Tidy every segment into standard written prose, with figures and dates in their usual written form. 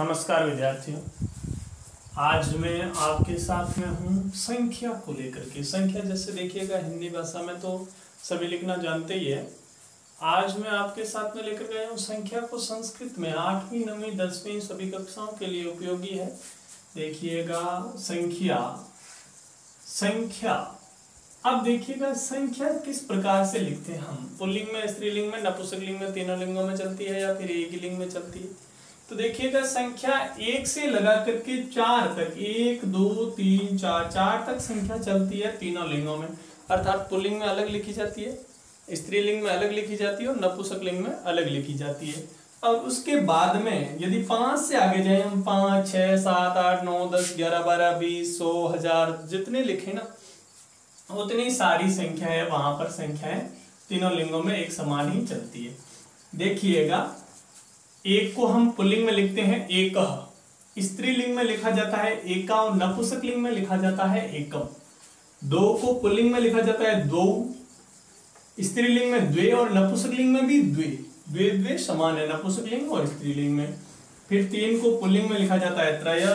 नमस्कार विद्यार्थियों। आज मैं आपके साथ में हूँ संख्या को लेकर के। संख्या जैसे देखिएगा हिंदी भाषा में तो सभी लिखना जानते ही है। आज मैं आपके साथ में लेकर गया हूँ संख्या को संस्कृत में 8वीं 9वीं 10वीं सभी कक्षाओं के लिए उपयोगी है। देखिएगा संख्या। अब देखिएगा संख्या किस प्रकार से लिखते हैं हम। पुल्लिंग में, स्त्रीलिंग में, नपुंसकलिंग में, तीनों लिंगों में चलती है या फिर एक ही लिंग में चलती है। तो देखिएगा संख्या 1 से लगा करके 4 तक, 1 2 3 4 तक संख्या चलती है तीनों लिंगों में। अर्थात पुल्लिंग में अलग लिखी जाती है, स्त्रीलिंग में अलग लिखी जाती है और नपुंसकलिंग में अलग लिखी जाती है। और उसके बाद में यदि 5 से आगे जाए हम, 5 6 7 8 9 10 11 12 20 100 1000 जितने लिखे ना उतनी सारी संख्या है। वहां पर संख्याएं तीनों लिंगों में एक समान ही चलती है। देखिएगा, एक को हम पुल्लिंग में लिखते हैं एकः, स्त्रीलिंग में लिखा जाता है एका और नपुंसकलिंग में लिखा जाता है एकम। 2 को पुल्लिंग में लिखा जाता है द्वौ, स्त्रीलिंग में द्वे और नपुंसकलिंग में भी द्वे। द्वे द्वे समान है नपुंसकलिंग और स्त्रीलिंग में। फिर 3 को पुल्लिंग में लिखा जाता है त्रय,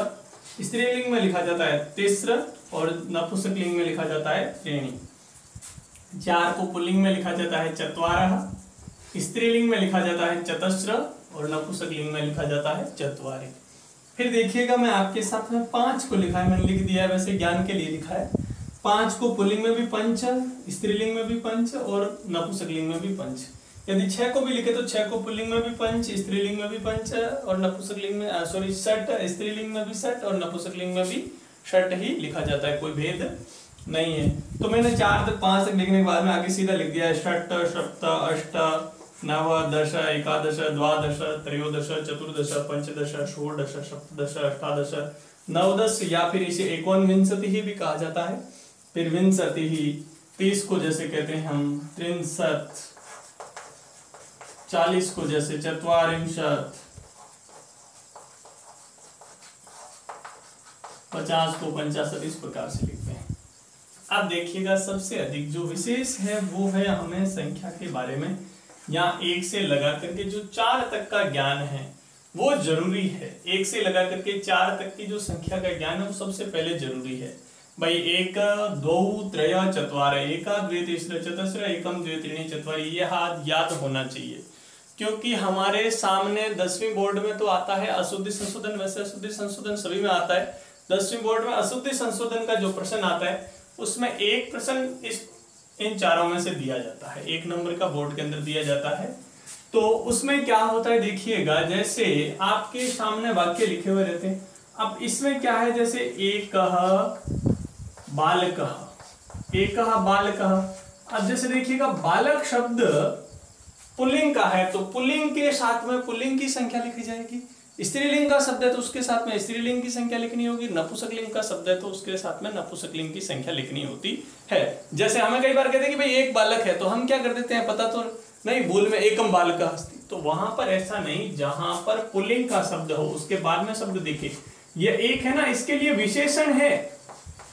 स्त्रीलिंग में लिखा जाता है तिस्र और नपुंसकलिंग में लिखा जाता है त्रीणि। 4 को पुल्लिंग में लिखा जाता है चत्वारः, स्त्रीलिंग में लिखा जाता है चतस्र और नपुंसकलिंग में लिखा जाता है चत्वारि। फिर देखिएगा, मैं आपके साथ में 5 को लिखा है, मैंने लिख दिया है, वैसे ज्ञान के लिए लिखा है। 5 को पुल्लिंग में भी पंच, स्त्रीलिंग में भी पंच और नपुंसकलिंग में भी पंच। यदि 6 को भी लिखे तो 6 को पुल्लिंग में भी पंच, स्त्रीलिंग में भी पंच और नपुंसकलिंग में षट, स्त्रीलिंग में भी षट और नपुंसकलिंग में भी षट ही लिखा जाता है, कोई भेद नहीं है। तो मैंने 4 तक 5 तक लिखने के बाद में आगे सीधा लिख दिया है षट सप्त अष्ट नव दश एकादश द्वादश त्रयोदश चतुर्दश पंचदश षोडश सप्तदश अष्टादश नवदश, या फिर इसे एकोनविंशति ही भी कहा जाता है। फिर विंशति ही, 30 को जैसे कहते हैं हम त्रिंशत्, 40 को जैसे चत्वारिंशत्, 50 को 50, इस प्रकार से लिखते हैं। अब देखिएगा, सबसे अधिक जो विशेष है वो है हमें संख्या के बारे में, यहाँ 1 से लगा करके जो 4 तक का ज्ञान है वो जरूरी है। 1 से लगा करके 4 तक की जो संख्या का ज्ञान है वो सबसे पहले जरूरी है भाई। 1 2 3 4 1 2 3 चतुस्र एकम द्वे त्रीणि चत्वारि, ये याद होना चाहिए। क्योंकि हमारे सामने 10वीं बोर्ड में तो आता है अशुद्धि संशोधन, वैसे अशुद्धि संशोधन सभी में आता है। 10वीं बोर्ड में अशुद्धि संशोधन का जो प्रश्न आता है उसमें एक प्रश्न इन चारों में से दिया जाता है, 1 नंबर का बोर्ड के अंदर दिया जाता है। तो उसमें क्या होता है देखिएगा, जैसे आपके सामने वाक्य लिखे हुए रहते हैं। अब इसमें क्या है, जैसे एकः बालकः, एकः बालकः। अब जैसे देखिएगा, बालक शब्द पुल्लिंग का है तो पुल्लिंग के साथ में पुल्लिंग की संख्या लिखी जाएगी। स्त्रीलिंग का शब्द है तो उसके साथ में स्त्रीलिंग की संख्या लिखनी होगी। नपुंसकलिंग का शब्द है तो उसके साथ में नपुंसकलिंग की संख्या लिखनी होती है। जैसे हमें कई बार कहते हैं कि भाई एक बालक है, तो हम क्या कर देते हैं, पता तो नहीं, भूल में एकम बालकः अस्ति। तो वहां पर ऐसा नहीं, जहां पर पुल्लिंग का शब्द हो उसके बाद में शब्द देखे। ये एक है ना, इसके लिए विशेषण है,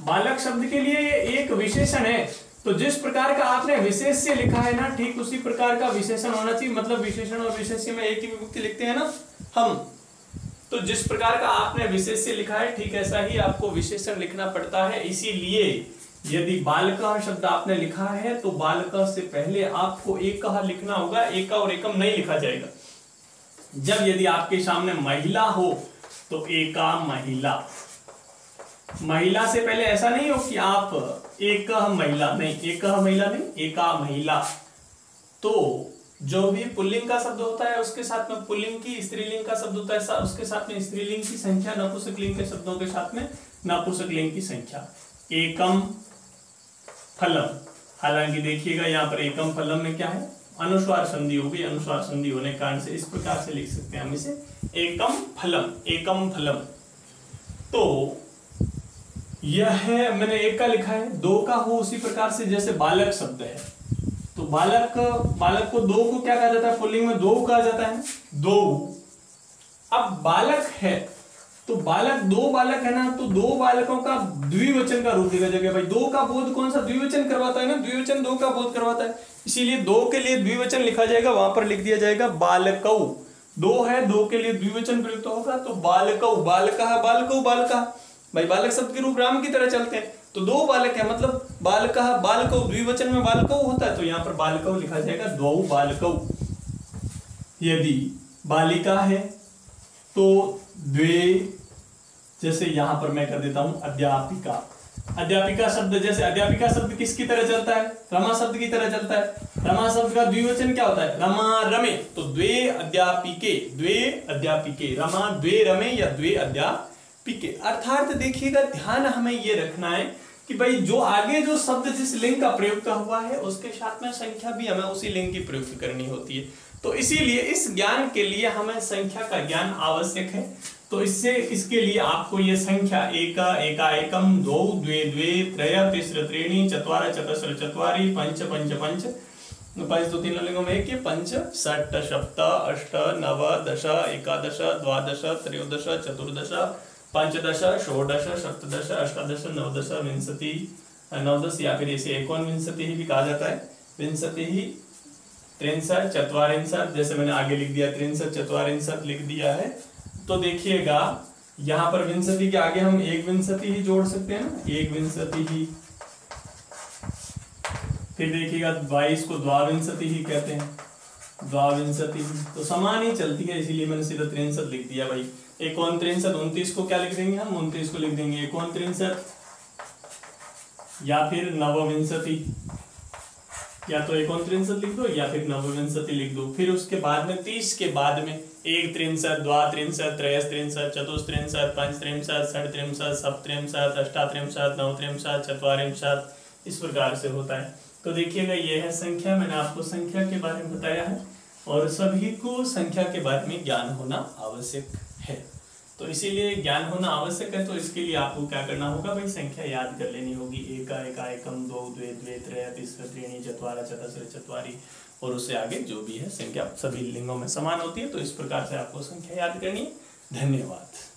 बालक शब्द के लिए ये एक विशेषण है। तो जिस प्रकार का आपने विशेष से लिखा है ना, ठीक उसी प्रकार का विशेषण होना चाहिए। मतलब विशेषण और विशेष्य में एक ही विभक्ति लिखते हैं ना हम, तो जिस प्रकार का आपने विशेष से लिखा है ठीक ऐसा ही आपको विशेषण लिखना पड़ता है। इसीलिए यदि बालकः शब्द आपने लिखा है तो बालकः से पहले आपको एकः लिखना होगा, एका और एकम नहीं लिखा जाएगा। जब यदि आपके सामने महिला हो तो एका महिला, महिला से पहले ऐसा नहीं हो कि आप एकः महिला, नहीं, एकः महिला नहीं, एका महिला। तो जो भी पुल्लिंग का शब्द होता है उसके साथ में पुल्लिंग की, स्त्रीलिंग का शब्द होता है उसके साथ में स्त्रीलिंग की संख्या, नपुंसकलिंग के शब्दों के साथ में नपुंसकलिंग की संख्या। एकम फलम, हालांकि देखिएगा यहाँ पर एकम फलम में क्या है, अनुस्वार संधि होगी। अनुस्वार संधि होने के कारण से इस प्रकार से लिख सकते हैं हम इसे, एकम फलम, एकम फलम। तो यह है, मैंने 1 का लिखा है, 2 का हो उसी प्रकार से जैसे बालक शब्द है तो बालक को 2 को क्या कहा जाता है, पुल्लिंग में 2 कहा जाता है, 2। अब बालक है तो बालक, 2 बालक है ना, तो 2 बालकों का द्विवचन का रूप लिखा जाएगा। भाई 2 का बोध कौन सा द्विवचन करवाता है ना, द्विवचन 2 का बोध करवाता है, इसीलिए 2 के लिए द्विवचन लिखा जाएगा। वहां पर लिख दिया जाएगा बालकौ, दो है, दो के लिए द्विवचन प्रयुक्त होगा तो बालकौ, बालकः, बालकौ, बालकः। भाई बालक शब्द के रूप राम की तरह चलते हैं, तो दो बालक है मतलब बालकः, बालकौ, द्विवचन में बालकौ होता है तो यहाँ पर बालकौ लिखा जाएगा, द्वौ बालकौ। यदि बालिका है तो द्वे, जैसे यहां पर मैं कर देता हूं अध्यापिका। अध्यापिका शब्द, जैसे अध्यापिका शब्द किसकी तरह चलता है? रमा शब्द की तरह चलता है। रमा शब्द का द्विवचन क्या होता है? रमा रमे, तो द्वे अध्यापिके, द्वे अध्यापिके, रमा द्वे रमे या द्वे अध्यापिके। अर्थात देखिएगा, ध्यान हमें ये रखना है कि भाई जो आगे जो शब्द जिस लिंग का प्रयोग हुआ है उसके साथ में संख्या भी हमें उसी लिंग की प्रयुक्त करनी होती है। तो इसीलिए इस ज्ञान के लिए हमें संख्या का ज्ञान आवश्यक है। तो इसके लिए आपको ये संख्या एका एका एकम, द्वौ द्वे द्वे, त्रय तिस्र त्रीणि, चत्वार चतस्र चत्वारि, पंच पंच पंच, पंच तो तीन लिंगों में एक, पंच षट सप्त अष्ट नव दश एकादश द्वादश त्रयोदश चतुर्दश पंचदश षोडश सप्तदश अष्टादश नवदश विंशति, नवदश या फिर इसे एकोनविंशति भी कहा जाता है, विंशति ही, त्रिंशत चत्वारिंशत, जैसे मैंने आगे लिख दिया त्रिंशत चत्वारिंशत लिख दिया है। तो देखिएगा यहाँ पर विंशति के आगे हम एक विंशति ही जोड़ सकते हैं ना, एक विंशति ही। फिर देखिएगा 22 को द्वाविंशति ही कहते हैं, द्वाविंशति, तो समान ही चलती है, इसीलिए मैंने सीधा 63 लिख दिया भाई। 29, 29 को क्या लिख देंगे हम? 29 को लिख देंगे 29 या फिर नवविंशति, या तो 29 लिख दो या फिर नवविंशति लिख दो। फिर उसके बाद में 30 के बाद में 1 त्रिंशत, 2 त्रिंशत, 3 त्रिंशत, 4 त्रिंशत, 5 त्रिंशत, 6 त्रिंशत, 7 त्रिंशत, 8 त्रिंशत, 9 त्रिंशत, 4 इस प्रकार से होता है। तो देखिएगा ये है संख्या, मैंने आपको संख्या के बारे में बताया है और सभी को संख्या के बारे में ज्ञान होना आवश्यक है। तो इसीलिए ज्ञान होना आवश्यक है, तो इसके लिए आपको क्या करना होगा भाई? संख्या याद कर लेनी होगी, एका एका एकम, द्वौ द्वे द्वे, त्रय तिस्र त्रीणि, चत्वार चतस्र चत्वारि, और उससे आगे जो भी है संख्या सभी लिंगों में समान होती है। तो इस प्रकार से आपको संख्या याद करनी है। धन्यवाद।